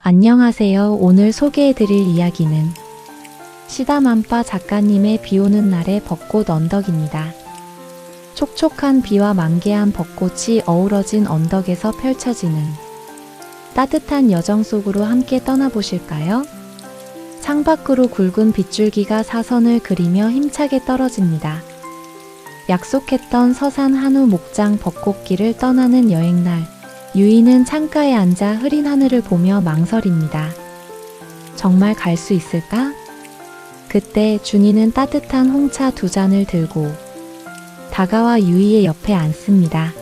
안녕하세요. 오늘 소개해드릴 이야기는 시다맘빠 작가님의 비오는 날의 벚꽃 언덕입니다. 촉촉한 비와 만개한 벚꽃이 어우러진 언덕에서 펼쳐지는 따뜻한 여정 속으로 함께 떠나보실까요? 창밖으로 굵은 빗줄기가 사선을 그리며 힘차게 떨어집니다. 약속했던 서산 한우 목장 벚꽃길을 떠나는 여행날, 유이는 창가에 앉아 흐린 하늘을 보며 망설입니다. 정말 갈 수 있을까? 그때 준이는 따뜻한 홍차 2잔을 들고 다가와 유이의 옆에 앉습니다.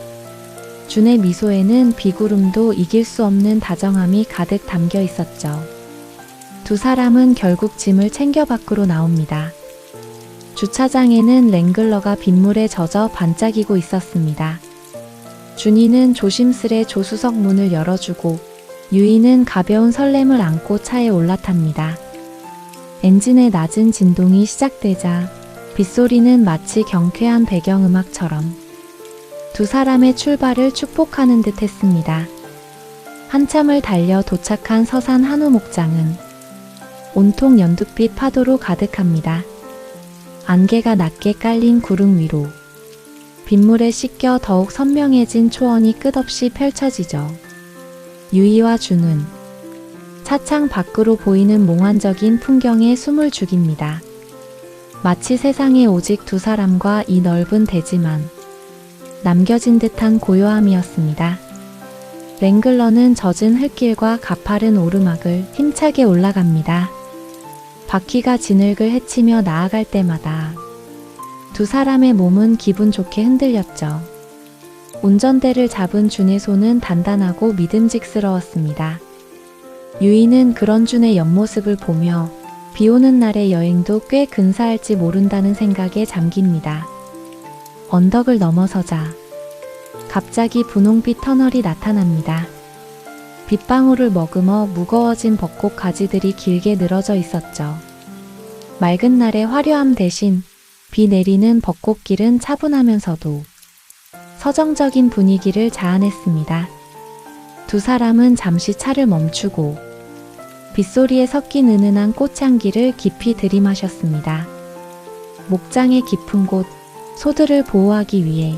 준의 미소에는 비구름도 이길 수 없는 다정함이 가득 담겨 있었죠. 두 사람은 결국 짐을 챙겨 밖으로 나옵니다. 주차장에는 랭글러가 빗물에 젖어 반짝이고 있었습니다. 준이는 조심스레 조수석 문을 열어주고 유이는 가벼운 설렘을 안고 차에 올라탑니다. 엔진의 낮은 진동이 시작되자 빗소리는 마치 경쾌한 배경음악처럼 두 사람의 출발을 축복하는 듯 했습니다. 한참을 달려 도착한 서산 한우 목장은 온통 연두빛 파도로 가득합니다. 안개가 낮게 깔린 구름 위로 빗물에 씻겨 더욱 선명해진 초원이 끝없이 펼쳐지죠. 유이와 준은 차창 밖으로 보이는 몽환적인 풍경에 숨을 죽입니다. 마치 세상에 오직 두 사람과 이 넓은 대지만 남겨진 듯한 고요함이었습니다. 랭글러는 젖은 흙길과 가파른 오르막을 힘차게 올라갑니다. 바퀴가 진흙을 헤치며 나아갈 때마다 두 사람의 몸은 기분 좋게 흔들렸죠. 운전대를 잡은 준의 손은 단단하고 믿음직스러웠습니다. 유이는 그런 준의 옆모습을 보며 비 오는 날의 여행도 꽤 근사할지 모른다는 생각에 잠깁니다. 언덕을 넘어서자 갑자기 분홍빛 터널이 나타납니다. 빗방울을 머금어 무거워진 벚꽃 가지들이 길게 늘어져 있었죠. 맑은 날의 화려함 대신 비 내리는 벚꽃길은 차분하면서도 서정적인 분위기를 자아냈습니다. 두 사람은 잠시 차를 멈추고 빗소리에 섞인 은은한 꽃향기를 깊이 들이마셨습니다. 목장의 깊은 곳, 소들을 보호하기 위해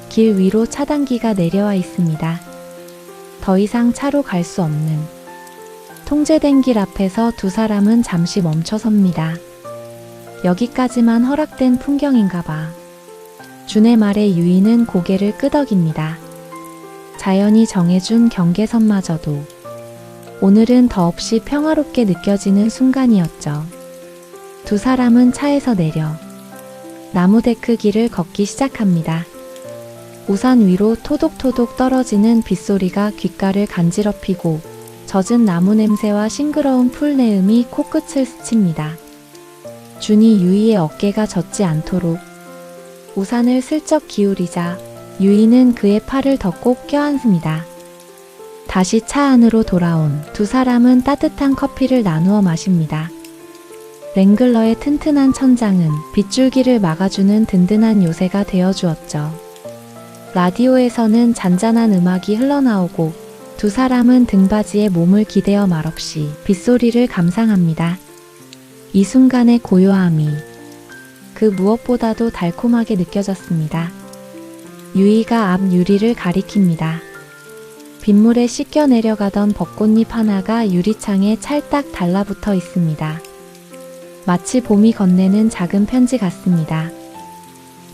길 위로 차단기가 내려와 있습니다. 더 이상 차로 갈 수 없는 통제된 길 앞에서 두 사람은 잠시 멈춰 섭니다. 여기까지만 허락된 풍경인가봐. 준의 말에 유이는 고개를 끄덕입니다. 자연이 정해준 경계선마저도 오늘은 더없이 평화롭게 느껴지는 순간이었죠. 두 사람은 차에서 내려 나무 데크 길을 걷기 시작합니다. 우산 위로 토독토독 떨어지는 빗소리가 귓가를 간지럽히고 젖은 나무 냄새와 싱그러운 풀 내음이 코끝을 스칩니다. 준이 유이의 어깨가 젖지 않도록 우산을 슬쩍 기울이자 유이는 그의 팔을 더 꼭 껴안습니다. 다시 차 안으로 돌아온 두 사람은 따뜻한 커피를 나누어 마십니다. 랭글러의 튼튼한 천장은 빗줄기를 막아주는 든든한 요새가 되어주었죠. 라디오에서는 잔잔한 음악이 흘러나오고 두 사람은 등받이에 몸을 기대어 말없이 빗소리를 감상합니다. 이 순간의 고요함이 그 무엇보다도 달콤하게 느껴졌습니다. 유이가 앞 유리를 가리킵니다. 빗물에 씻겨 내려가던 벚꽃잎 하나가 유리창에 찰딱 달라붙어 있습니다. 마치 봄이 건네는 작은 편지 같습니다.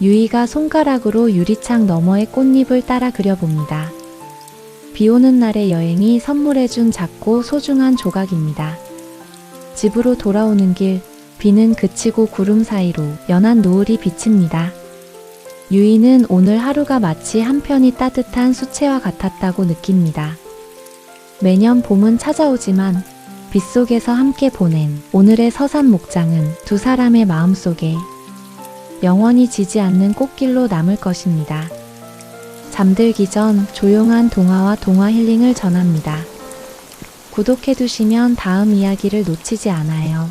유이가 손가락으로 유리창 너머의 꽃잎을 따라 그려봅니다. 비 오는 날의 여행이 선물해준 작고 소중한 조각입니다. 집으로 돌아오는 길, 비는 그치고 구름 사이로 연한 노을이 비칩니다. 유이는 오늘 하루가 마치 한편이 따뜻한 수채화 같았다고 느낍니다. 매년 봄은 찾아오지만 빗속에서 함께 보낸 오늘의 서산 목장은 두 사람의 마음속에 영원히 지지 않는 꽃길로 남을 것입니다. 잠들기 전 조용한 동화와 동화 힐링을 전합니다. 구독해두시면 다음 이야기를 놓치지 않아요.